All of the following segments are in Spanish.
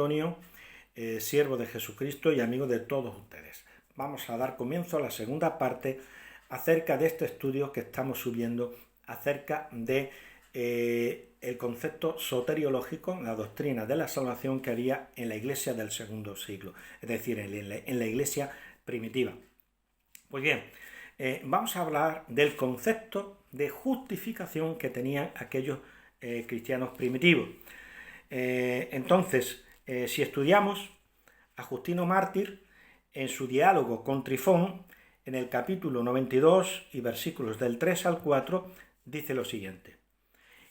Antonio, siervo de Jesucristo y amigo de todos ustedes. Vamos a dar comienzo a la segunda parte acerca de este estudio que estamos subiendo acerca de el concepto soteriológico, la doctrina de la salvación que había en la iglesia del segundo siglo, es decir, en la iglesia primitiva. Pues bien, vamos a hablar del concepto de justificación que tenían aquellos cristianos primitivos. Entonces, si estudiamos a Justino Mártir en su diálogo con Trifón, en el capítulo 92 y versículos del 3 al 4, dice lo siguiente: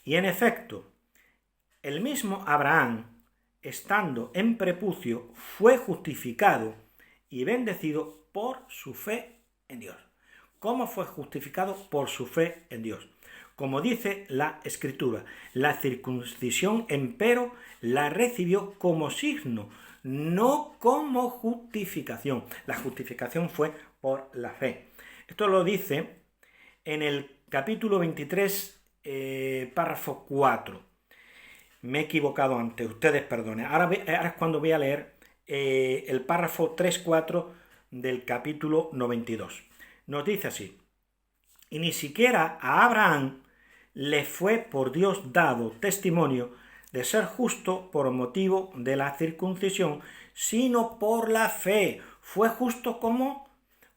y en efecto, el mismo Abraham, estando en prepucio, fue justificado y bendecido por su fe en Dios. ¿Cómo fue justificado? Por su fe en Dios. Como dice la Escritura, la circuncisión, empero, la recibió como signo, no como justificación. La justificación fue por la fe. Esto lo dice en el capítulo 23, párrafo 4. Me he equivocado antes, ustedes perdonen. Ahora es cuando voy a leer el párrafo 3-4 del capítulo 92. Nos dice así: y ni siquiera a Abraham le fue por Dios dado testimonio de ser justo por motivo de la circuncisión, sino por la fe. ¿Fue justo cómo?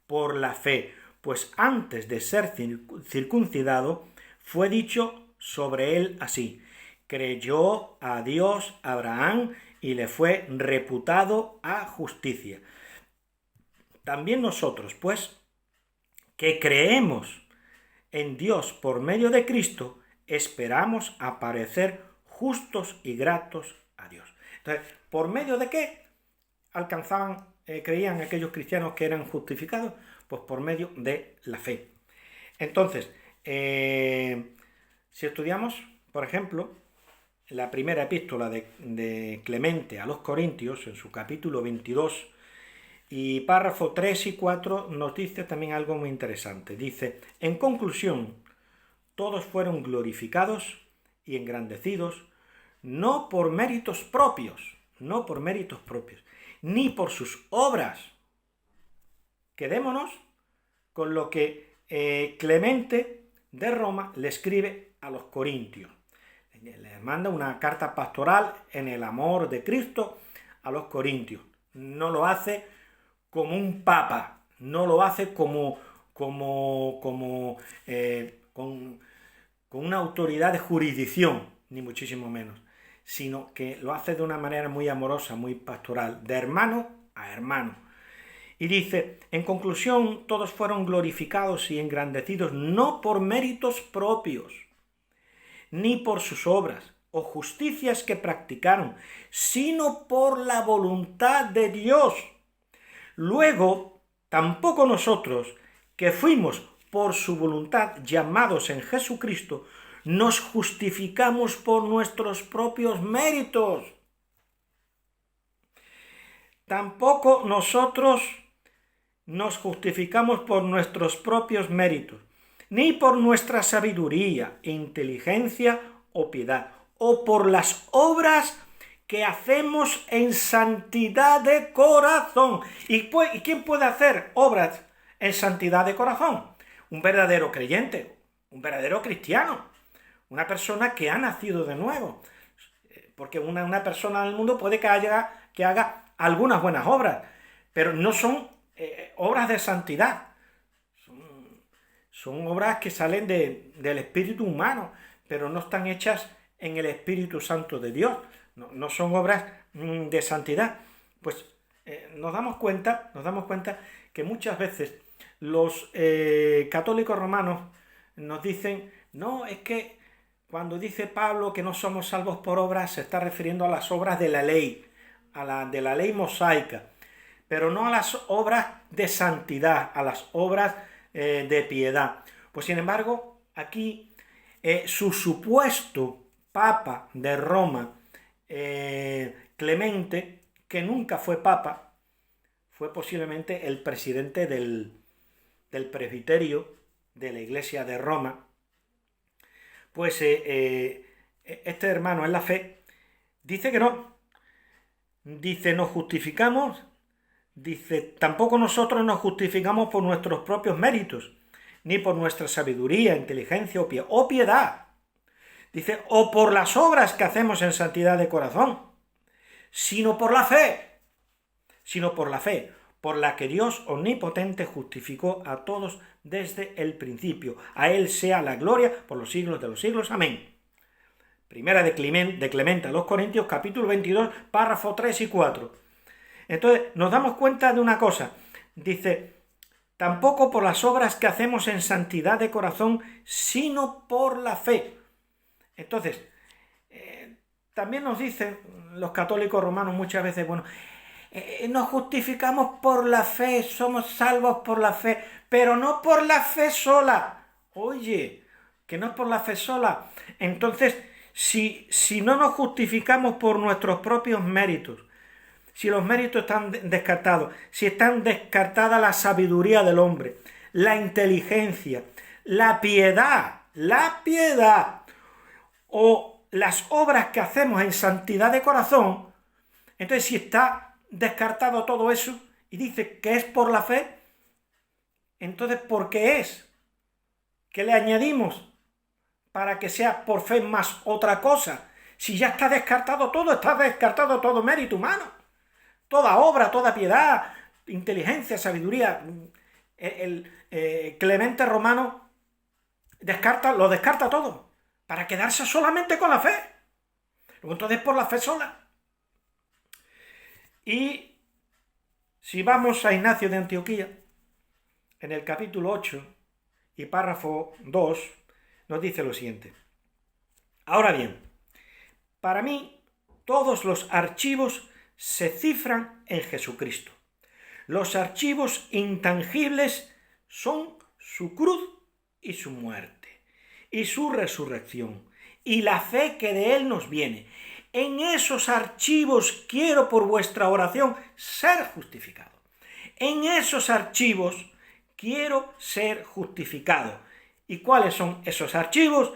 Por la fe. Pues antes de ser circuncidado, fue dicho sobre él así: creyó a Dios Abraham y le fue reputado a justicia. También nosotros, pues, que creemos en Dios por medio de Cristo, esperamos aparecer justos y gratos a Dios. Entonces, ¿por medio de qué creían aquellos cristianos que eran justificados? Pues por medio de la fe. Entonces, si estudiamos, por ejemplo, la primera epístola de Clemente a los Corintios, en su capítulo 22, y párrafo 3 y 4, nos dice también algo muy interesante. Dice: en conclusión, todos fueron glorificados y engrandecidos, no por méritos propios, ni por sus obras. Quedémonos con lo que Clemente de Roma le escribe a los corintios. Le manda una carta pastoral en el amor de Cristo a los corintios. No lo hace como un papa, no lo hace con una autoridad de jurisdicción, ni muchísimo menos, sino que lo hace de una manera muy amorosa, muy pastoral, de hermano a hermano. Y dice: en conclusión, todos fueron glorificados y engrandecidos no por méritos propios, ni por sus obras o justicias que practicaron, sino por la voluntad de Dios. Luego, tampoco nosotros, que fuimos por su voluntad llamados en Jesucristo, nos justificamos por nuestros propios méritos. Tampoco nosotros nos justificamos por nuestros propios méritos, ni por nuestra sabiduría, inteligencia o piedad, o por las obras que hacemos en santidad de corazón. ¿Y quién puede hacer obras en santidad de corazón? Un verdadero creyente, un verdadero cristiano, una persona que ha nacido de nuevo. Porque una persona en el mundo puede que haga algunas buenas obras, pero no son obras de santidad. Son obras que salen del espíritu humano, pero no están hechas en el Espíritu Santo de Dios. No son obras de santidad. Pues nos damos cuenta que muchas veces los católicos romanos nos dicen: no, es que cuando dice Pablo que no somos salvos por obras, se está refiriendo a las obras de la ley, de la ley mosaica, pero no a las obras de santidad, a las obras de piedad. Pues sin embargo, aquí su supuesto Papa de Roma, Clemente, que nunca fue papa, fue posiblemente el presidente del presbiterio de la Iglesia de Roma. Pues este hermano en la fe dice que no Dice, nos justificamos, dice, tampoco nosotros nos justificamos por nuestros propios méritos, ni por nuestra sabiduría, inteligencia o piedad. Dice, o por las obras que hacemos en santidad de corazón, sino por la fe, por la que Dios omnipotente justificó a todos desde el principio. A Él sea la gloria por los siglos de los siglos. Amén. Primera de Clemente a los Corintios, capítulo 22, párrafo 3 y 4. Entonces, nos damos cuenta de una cosa. Dice, tampoco por las obras que hacemos en santidad de corazón, sino por la fe. Entonces, también nos dicen los católicos romanos muchas veces, bueno, nos justificamos por la fe, somos salvos por la fe, pero no por la fe sola. Oye, que no es por la fe sola. Entonces, si no nos justificamos por nuestros propios méritos, si los méritos están descartados, si están descartada la sabiduría del hombre, la inteligencia, la piedad, o las obras que hacemos en santidad de corazón, entonces si está descartado todo eso y dice que es por la fe, entonces ¿por qué es? ¿Qué le añadimos para que sea por fe más otra cosa? Si ya está descartado todo mérito humano, toda obra, toda piedad, inteligencia, sabiduría. Clemente Romano lo descarta todo para quedarse solamente con la fe. Entonces por la fe sola. Y si vamos a Ignacio de Antioquía, en el capítulo 8 y párrafo 2, nos dice lo siguiente. Ahora bien, para mí todos los archivos se cifran en Jesucristo. Los archivos intangibles son su cruz y su muerte, y su resurrección, y la fe que de Él nos viene. En esos archivos quiero por vuestra oración ser justificado. En esos archivos quiero ser justificado. ¿Y cuáles son esos archivos?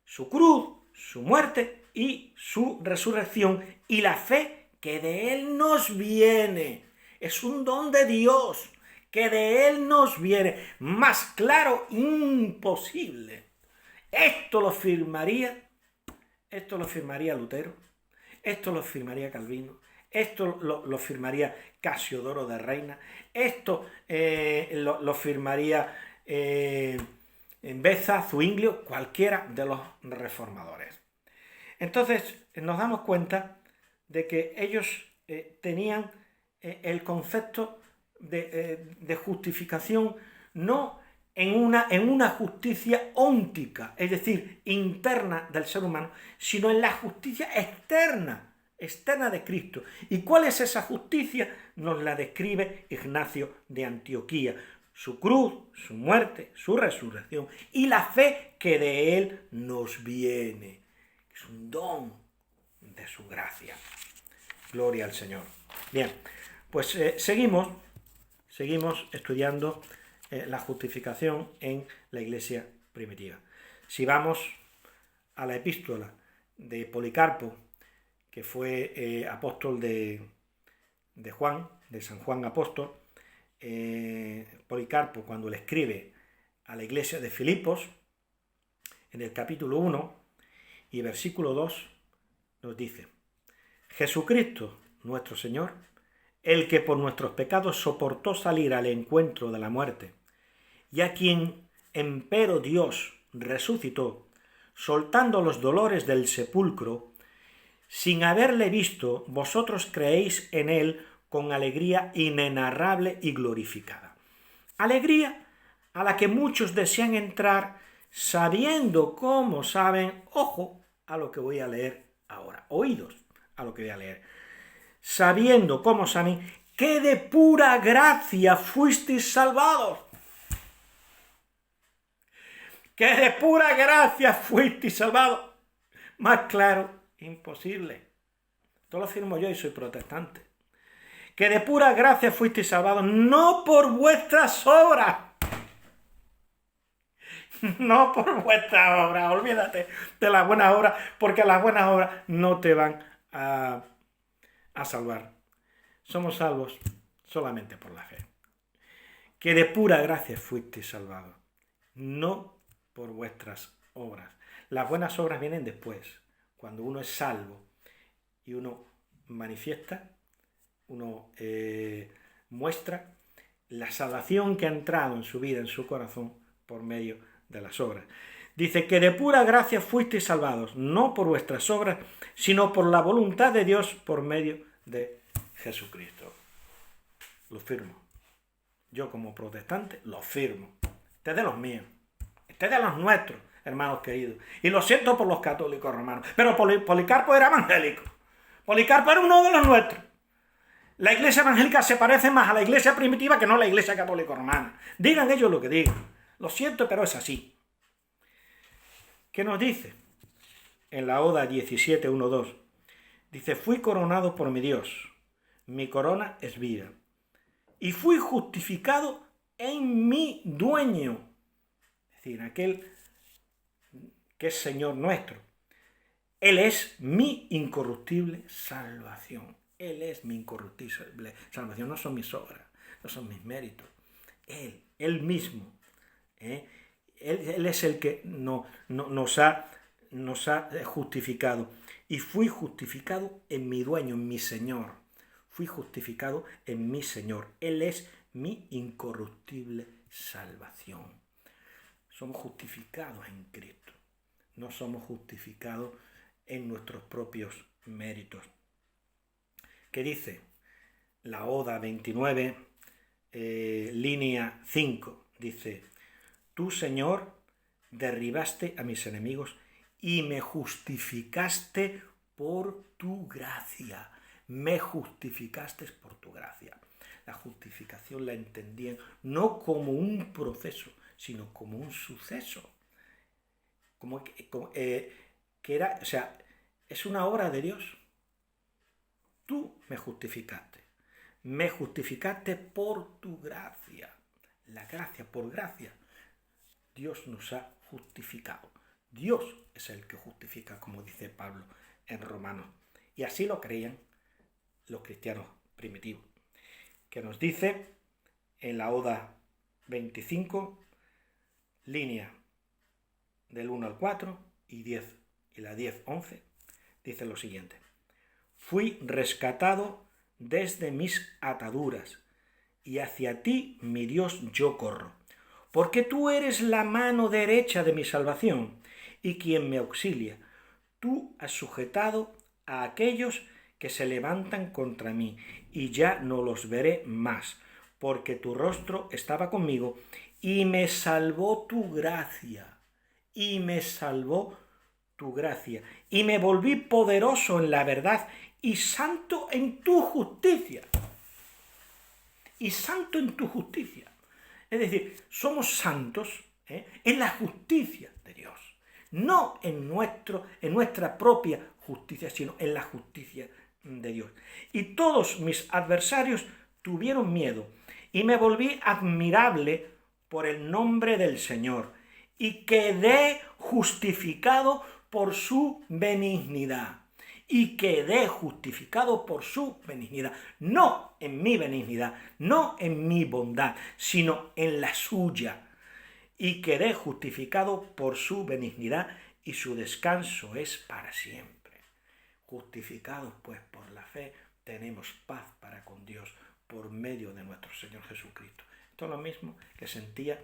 Su cruz, su muerte y su resurrección, y la fe que de Él nos viene. Es un don de Dios que de Él nos viene. Más claro, imposible. Esto lo firmaría Lutero, esto lo firmaría Calvino, esto lo firmaría Casiodoro de Reina, esto lo firmaría Beza, Zwinglio, cualquiera de los reformadores. Entonces nos damos cuenta de que ellos tenían el concepto de justificación no en una justicia óntica, es decir, interna del ser humano, sino en la justicia externa de Cristo. ¿Y cuál es esa justicia? Nos la describe Ignacio de Antioquía. Su cruz, su muerte, su resurrección y la fe que de Él nos viene. Es un don de su gracia. Gloria al Señor. Bien, pues seguimos estudiando la justificación en la iglesia primitiva. Si vamos a la epístola de Policarpo, que fue apóstol de Juan, de San Juan apóstol, Policarpo, cuando le escribe a la iglesia de Filipos, en el capítulo 1 y versículo 2, nos dice: Jesucristo, nuestro Señor, el que por nuestros pecados soportó salir al encuentro de la muerte, y a quien empero Dios resucitó, soltando los dolores del sepulcro, sin haberle visto, vosotros creéis en él con alegría inenarrable y glorificada. Alegría a la que muchos desean entrar, sabiendo cómo saben, ojo a lo que voy a leer ahora, oídos a lo que voy a leer, sabiendo cómo saben que de pura gracia fuisteis salvados. Que de pura gracia fuisteis salvados. Más claro, imposible. Esto lo afirmo yo y soy protestante. Que de pura gracia fuisteis salvados, no por vuestras obras. No por vuestras obras. Olvídate de las buenas obras, porque las buenas obras no te van a a salvar. Somos salvos solamente por la fe. Que de pura gracia fuisteis salvados, no por vuestras obras. Las buenas obras vienen después, cuando uno es salvo y uno manifiesta, uno muestra la salvación que ha entrado en su vida, en su corazón, por medio de las obras. Dice que de pura gracia fuisteis salvados, no por vuestras obras, sino por la voluntad de Dios por medio de Jesucristo. Lo firmo. Yo como protestante lo firmo. Este es de los míos. Este es de los nuestros, hermanos queridos. Y lo siento por los católicos romanos. Pero Policarpo era evangélico. Policarpo era uno de los nuestros. La iglesia evangélica se parece más a la iglesia primitiva que no a la iglesia católica romana. Digan ellos lo que digan. Lo siento, pero es así. ¿Qué nos dice? En la Oda 17:1-2. Dice, fui coronado por mi Dios. Mi corona es vida. Y fui justificado en mi dueño. Es decir, aquel que es Señor nuestro. Él es mi incorruptible salvación. Él es mi incorruptible salvación. No son mis obras, no son mis méritos. Él mismo. Él es el que nos ha justificado. Y fui justificado en mi dueño, en mi Señor. Fui justificado en mi Señor. Él es mi incorruptible salvación. Somos justificados en Cristo. No somos justificados en nuestros propios méritos. ¿Qué dice? La Oda 29, línea 5, dice, tú, Señor, derribaste a mis enemigos y me justificaste por tu gracia. Me justificaste por tu gracia. La justificación la entendían no como un proceso, sino como un suceso. Es una obra de Dios. Tú me justificaste. Me justificaste por tu gracia. La gracia, por gracia. Dios nos ha justificado. Dios es el que justifica, como dice Pablo en Romanos. Y así lo creían los cristianos primitivos. Que nos dice en la Oda 25, línea del 1 al 4 y la 10-11, dice lo siguiente. Fui rescatado desde mis ataduras, y hacia ti, mi Dios, yo corro. Porque tú eres la mano derecha de mi salvación, y quien me auxilia. Tú has sujetado a aquellos que se levantan contra mí, y ya no los veré más, porque tu rostro estaba conmigo, y me salvó tu gracia, y me salvó tu gracia, y me volví poderoso en la verdad, y santo en tu justicia. Y santo en tu justicia. Es decir, somos santos en la justicia de Dios. No en nuestra propia justicia, sino en la justicia de Dios. Y todos mis adversarios tuvieron miedo, y me volví admirable por el nombre del Señor, y quedé justificado por su benignidad. Y quedé justificado por su benignidad, no en mi benignidad, no en mi bondad, sino en la suya. Y quedé justificado por su benignidad, y su descanso es para siempre. Justificados pues por la fe, tenemos paz para con Dios por medio de nuestro Señor Jesucristo. Esto es lo mismo que sentía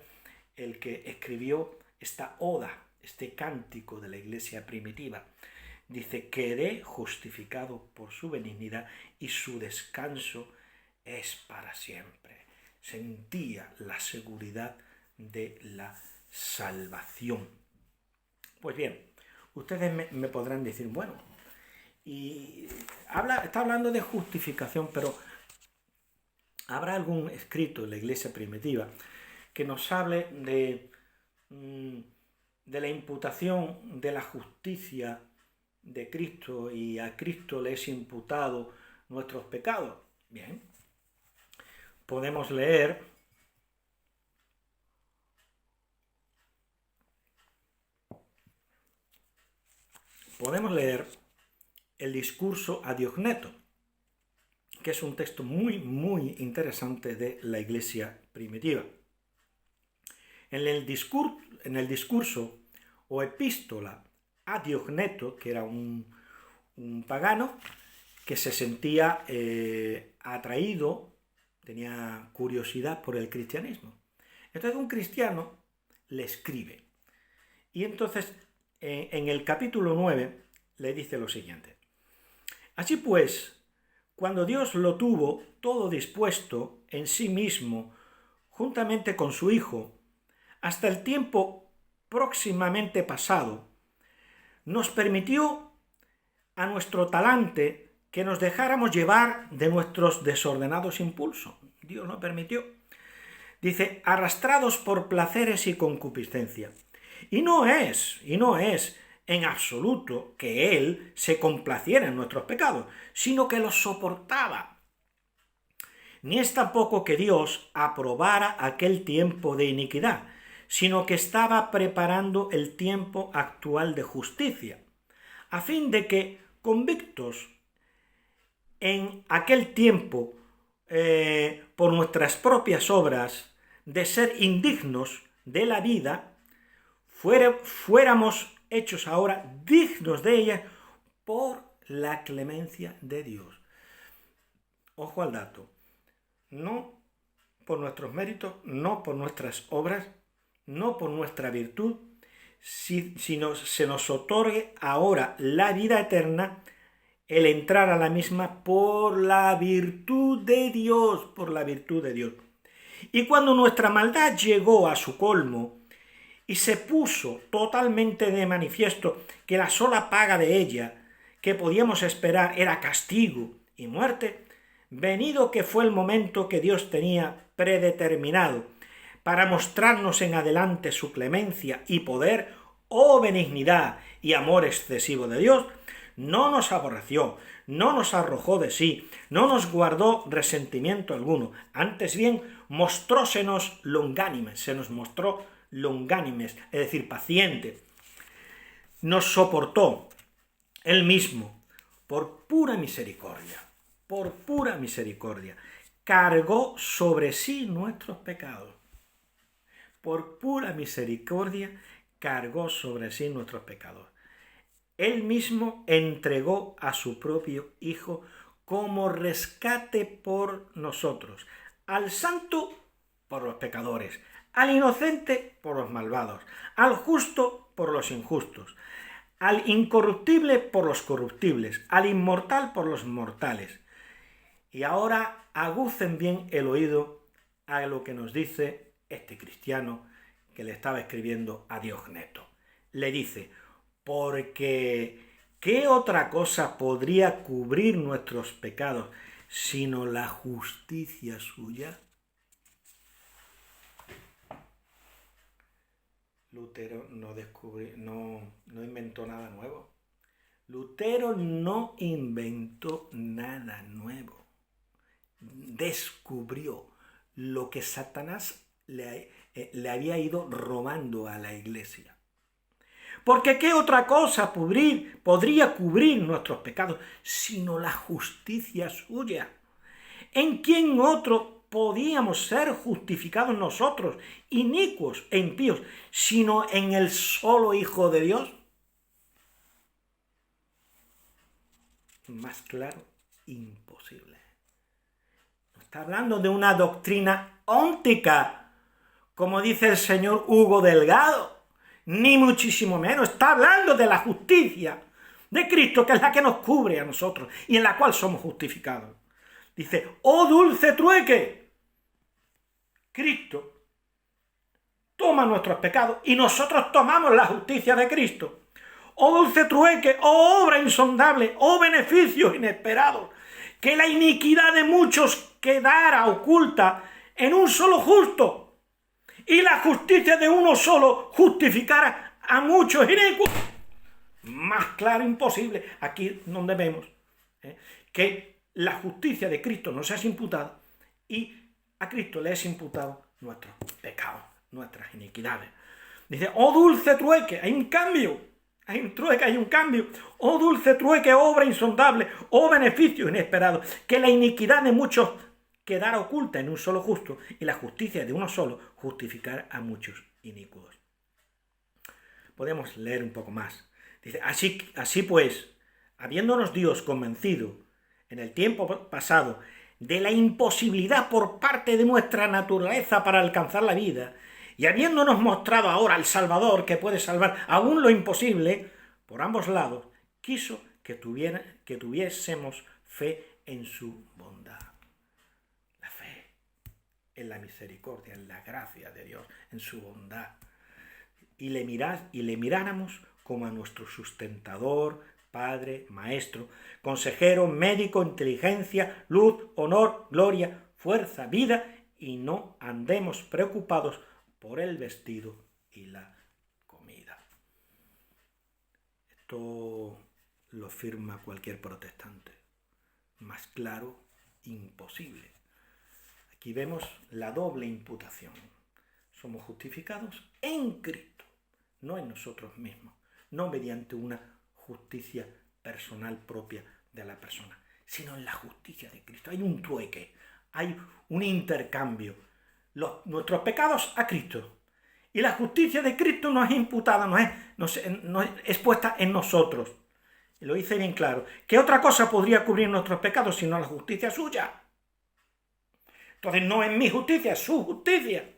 el que escribió esta oda, este cántico de la iglesia primitiva. Dice, quedé justificado por su benignidad, y su descanso es para siempre. Sentía la seguridad de la salvación. Pues bien, ustedes me podrán decir, bueno, y está hablando de justificación, pero ¿habrá algún escrito en la iglesia primitiva que nos hable de la imputación de la justicia de Cristo, y a Cristo le es imputado nuestros pecados? Bien, podemos leer el discurso a Diogneto, que es un texto muy, muy interesante de la Iglesia primitiva. En el discurso o epístola a Diogneto, que era un pagano que se sentía atraído, tenía curiosidad por el cristianismo. Entonces un cristiano le escribe. Y entonces en el capítulo 9 le dice lo siguiente. Así pues, cuando Dios lo tuvo todo dispuesto en sí mismo, juntamente con su Hijo, hasta el tiempo próximamente pasado, nos permitió a nuestro talante que nos dejáramos llevar de nuestros desordenados impulsos. Dios lo permitió. Dice, arrastrados por placeres y concupiscencia. Y no es en absoluto que Él se complaciera en nuestros pecados, sino que los soportaba. Ni es tampoco que Dios aprobara aquel tiempo de iniquidad, sino que estaba preparando el tiempo actual de justicia, a fin de que, convictos en aquel tiempo por nuestras propias obras, de ser indignos de la vida, fuéramos hechos ahora dignos de ella por la clemencia de Dios. Ojo al dato. No por nuestros méritos, no por nuestras obras, no por nuestra virtud, sino se nos otorgue ahora la vida eterna, el entrar a la misma por la virtud de Dios, por la virtud de Dios. Y cuando nuestra maldad llegó a su colmo y se puso totalmente de manifiesto que la sola paga de ella que podíamos esperar era castigo y muerte, venido que fue el momento que Dios tenía predeterminado para mostrarnos en adelante su clemencia y poder, benignidad y amor excesivo de Dios, no nos aborreció, no nos arrojó de sí, no nos guardó resentimiento alguno, antes bien mostrósenos longánimes, se nos mostró longánimes, es decir, paciente, nos soportó Él mismo por pura misericordia, cargó sobre sí nuestros pecados, por pura misericordia cargó sobre sí nuestros pecados. Él mismo entregó a su propio Hijo como rescate por nosotros, al santo por los pecadores, al inocente por los malvados, al justo por los injustos, al incorruptible por los corruptibles, al inmortal por los mortales. Y ahora agucen bien el oído a lo que nos dice este cristiano que le estaba escribiendo a Diogneto. Le dice, porque ¿qué otra cosa podría cubrir nuestros pecados sino la justicia suya? Lutero no inventó nada nuevo. Lutero no inventó nada nuevo. Descubrió lo que Satanás le había ido robando a la Iglesia. Porque ¿qué otra cosa podría cubrir nuestros pecados sino la justicia suya? ¿En quién otro podíamos ser justificados nosotros, inicuos e impíos, sino en el solo Hijo de Dios? Más claro, imposible. No está hablando de una doctrina óntica, como dice el señor Hugo Delgado, ni muchísimo menos. Está hablando de la justicia de Cristo, que es la que nos cubre a nosotros y en la cual somos justificados. Dice, ¡oh dulce trueque! Cristo toma nuestros pecados y nosotros tomamos la justicia de Cristo. ¡Oh dulce trueque! ¡Oh obra insondable! ¡Oh beneficios inesperados! Que la iniquidad de muchos quedara oculta en un solo justo y la justicia de uno solo justificara a muchos inicuos. Más claro imposible. Aquí donde vemos que la justicia de Cristo nos es imputada y a Cristo le es imputado nuestros pecados, nuestras iniquidades. Dice, ¡oh dulce trueque! En cambio, Hay un trueque, hay un cambio. Oh dulce trueque, obra insondable, oh beneficio inesperado, que la iniquidad de muchos quedara oculta en un solo justo y la justicia de uno solo justificar a muchos inicuos. Podemos leer un poco más. Dice, así pues, habiéndonos Dios convencido en el tiempo pasado de la imposibilidad por parte de nuestra naturaleza para alcanzar la vida, y habiéndonos mostrado ahora al Salvador que puede salvar aún lo imposible, por ambos lados, quiso que tuviésemos fe en su bondad. La fe en la misericordia, en la gracia de Dios, en su bondad. Y le miráramos como a nuestro sustentador, Padre, Maestro, consejero, médico, inteligencia, luz, honor, gloria, fuerza, vida, y no andemos preocupados por el vestido y la comida. Esto lo firma cualquier protestante. Más claro, imposible. Aquí vemos la doble imputación. Somos justificados en Cristo, no en nosotros mismos, no mediante una justicia personal propia de la persona, sino en la justicia de Cristo. Hay un trueque, hay un intercambio. Nuestros pecados a Cristo y la justicia de Cristo no es imputada, no es puesta en nosotros. Y lo dice bien claro. ¿Qué otra cosa podría cubrir nuestros pecados sino la justicia suya? Entonces no es mi justicia, es su justicia.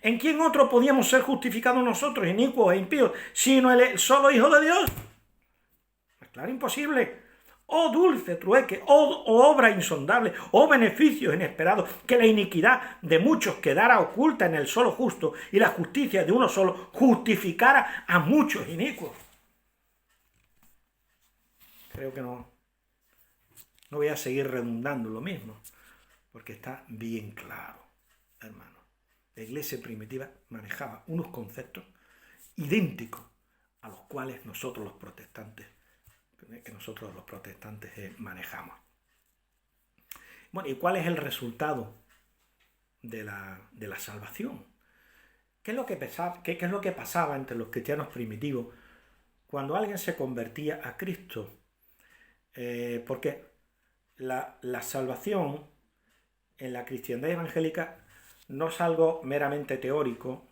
¿En quién otro podíamos ser justificados nosotros, inicuos e impíos, sino el solo Hijo de Dios? Pues claro, imposible. Oh dulce trueque, oh obra insondable, oh beneficio inesperado, que la iniquidad de muchos quedara oculta en el solo justo y la justicia de uno solo justificara a muchos inicuos. Creo que no voy a seguir redundando lo mismo, porque está bien claro, hermano. La iglesia primitiva manejaba unos conceptos idénticos a los cuales nosotros los protestantes manejamos. Bueno, ¿y cuál es el resultado de la salvación? ¿Qué es lo que pasaba entre los cristianos primitivos cuando alguien se convertía a Cristo? Porque la salvación en la cristiandad evangélica no es algo meramente teórico,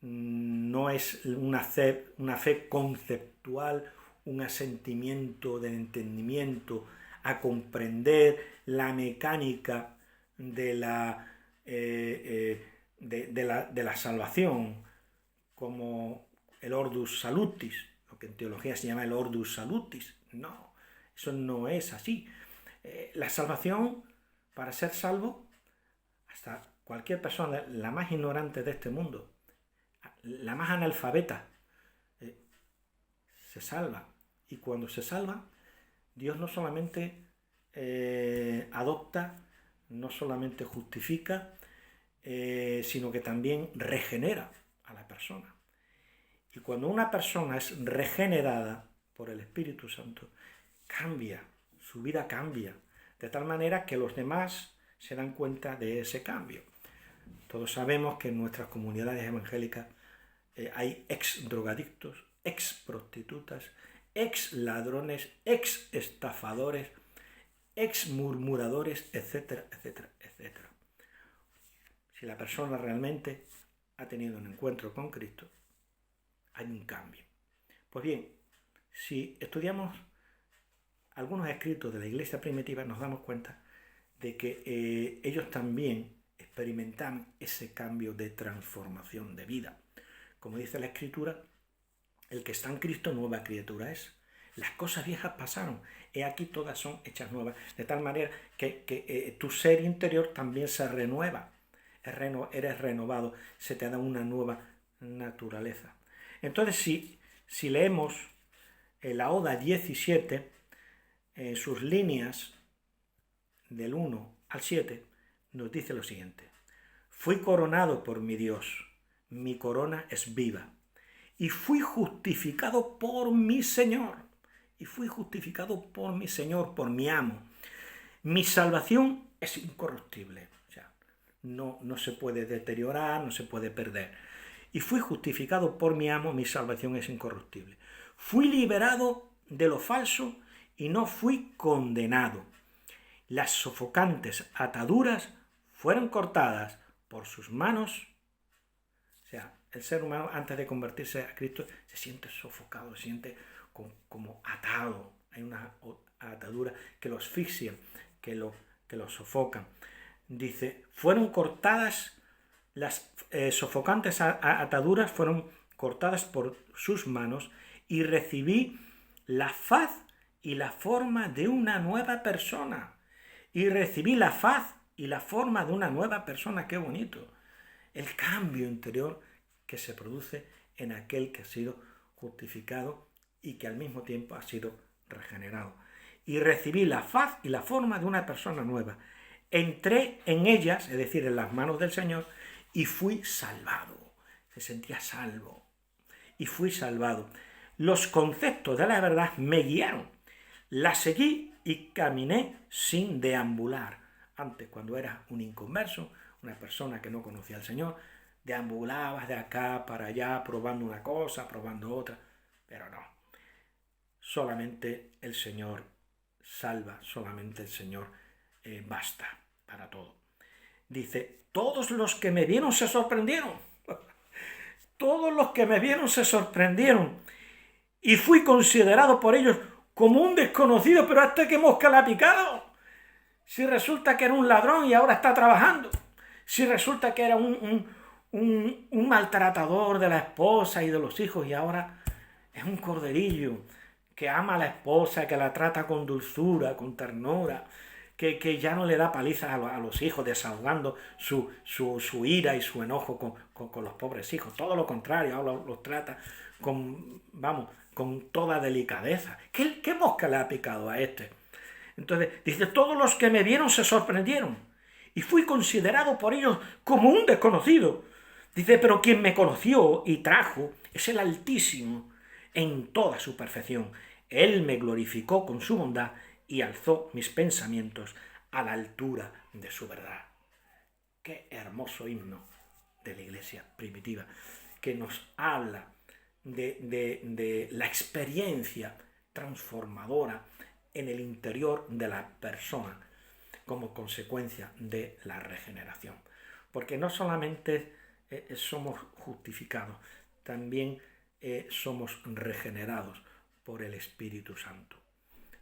no es una fe conceptual, un asentimiento del entendimiento a comprender la mecánica de la salvación, como el Ordo Salutis, lo que en teología se llama el Ordo Salutis. No, eso no es así. La salvación, para ser salvo, hasta cualquier persona, la más ignorante de este mundo, la más analfabeta, se salva. Y cuando se salva, Dios no solamente adopta, no solamente justifica, sino que también regenera a la persona. Y cuando una persona es regenerada por el Espíritu Santo, cambia, su vida cambia, de tal manera que los demás se dan cuenta de ese cambio. Todos sabemos que en nuestras comunidades evangélicas hay ex drogadictos, ex prostitutas, ex ladrones, ex estafadores, ex murmuradores, etcétera, etcétera, etcétera. Si la persona realmente ha tenido un encuentro con Cristo, hay un cambio. Pues bien, si estudiamos algunos escritos de la iglesia primitiva, nos damos cuenta de que ellos también experimentan ese cambio de transformación de vida. Como dice la Escritura, el que está en Cristo nueva criatura es. Las cosas viejas pasaron, he aquí todas son hechas nuevas, de tal manera que tu ser interior también se renueva, eres renovado, se te da una nueva naturaleza. Entonces, si leemos la Oda 17, sus líneas del 1 al 7, nos dice lo siguiente: fui coronado por mi Dios, mi corona es viva, y fui justificado por mi Señor, por mi amo. Mi salvación es incorruptible, o sea, no se puede deteriorar, no se puede perder. y fui justificado por mi amo, mi salvación es incorruptible. Fui liberado de lo falso y no fui condenado. Las sofocantes ataduras fueron cortadas por sus manos. O sea, el ser humano antes de convertirse a Cristo se siente sofocado, se siente como atado. Hay una atadura que lo asfixia, que lo sofocan. Dice, fueron cortadas, las sofocantes ataduras fueron cortadas por sus manos y recibí la faz y la forma de una nueva persona. Y recibí la faz y la forma de una nueva persona. ¡Qué bonito! El cambio interior que se produce en aquel que ha sido justificado y que al mismo tiempo ha sido regenerado. Y recibí la faz y la forma de una persona nueva. Entré en ellas, es decir, en las manos del Señor, y fui salvado. Se sentía salvo. Y fui salvado. Los conceptos de la verdad me guiaron. La seguí y caminé sin deambular. Antes, cuando eras un inconverso, una persona que no conocía al Señor, deambulabas de acá para allá, probando una cosa, probando otra. Pero no. Solamente el Señor salva, solamente el Señor basta para todo. Dice, todos los que me vieron se sorprendieron. Todos los que me vieron se sorprendieron. Y fui considerado por ellos como un desconocido, pero hasta que mosca la ha picado. Si resulta que era un ladrón y ahora está trabajando. Si resulta que era un maltratador de la esposa y de los hijos y ahora es un corderillo que ama a la esposa, que la trata con dulzura, con ternura, que ya no le da palizas a los hijos, desahogando su ira y su enojo con los pobres hijos. Todo lo contrario, ahora los trata con toda delicadeza. ¿Qué mosca le ha picado a este? Entonces, dice, todos los que me vieron se sorprendieron y fui considerado por ellos como un desconocido. Dice, pero quien me conoció y trajo es el Altísimo en toda su perfección. Él me glorificó con su bondad y alzó mis pensamientos a la altura de su verdad. Qué hermoso himno de la iglesia primitiva, que nos habla de la experiencia transformadora en el interior de la persona como consecuencia de la regeneración. Porque no solamente somos justificados, también somos regenerados por el Espíritu Santo.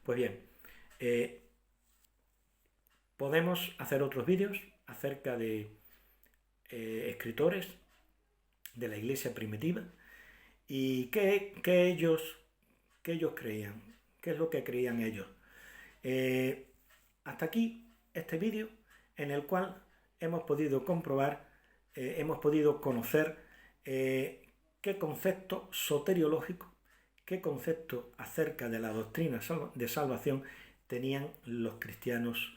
Pues bien, podemos hacer otros vídeos acerca de escritores de la iglesia primitiva y qué ellos creían, qué es lo que creían ellos. Hasta aquí este vídeo en el cual hemos podido comprobar, hemos podido conocer qué concepto soteriológico, qué concepto acerca de la doctrina de salvación tenían los cristianos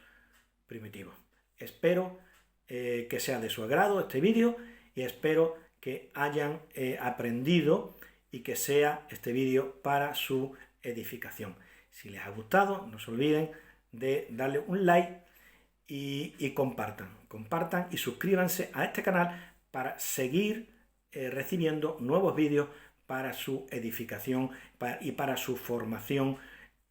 primitivos. Espero que sea de su agrado este vídeo y espero que hayan aprendido y que sea este vídeo para su edificación. Si les ha gustado, no se olviden de darle un like y compartan y suscríbanse a este canal para seguir recibiendo nuevos vídeos para su edificación y para su formación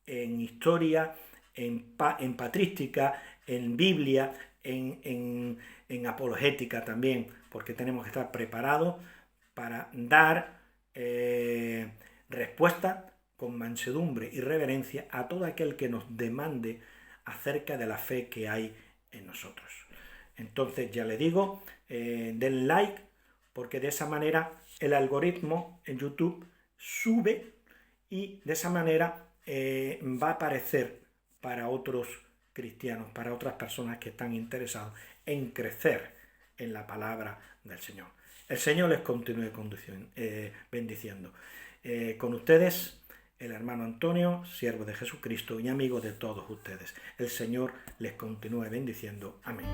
en historia, en patrística, en Biblia, en apologética también, porque tenemos que estar preparados para dar respuesta con mansedumbre y reverencia a todo aquel que nos demande acerca de la fe que hay en nosotros. Entonces, ya le digo, den like, porque de esa manera el algoritmo en YouTube sube y de esa manera va a aparecer para otros cristianos, para otras personas que están interesados en crecer en la palabra del Señor. El Señor les continúe bendiciendo. Con ustedes, el hermano Antonio, siervo de Jesucristo y amigo de todos ustedes. El Señor les continúe bendiciendo. Amén.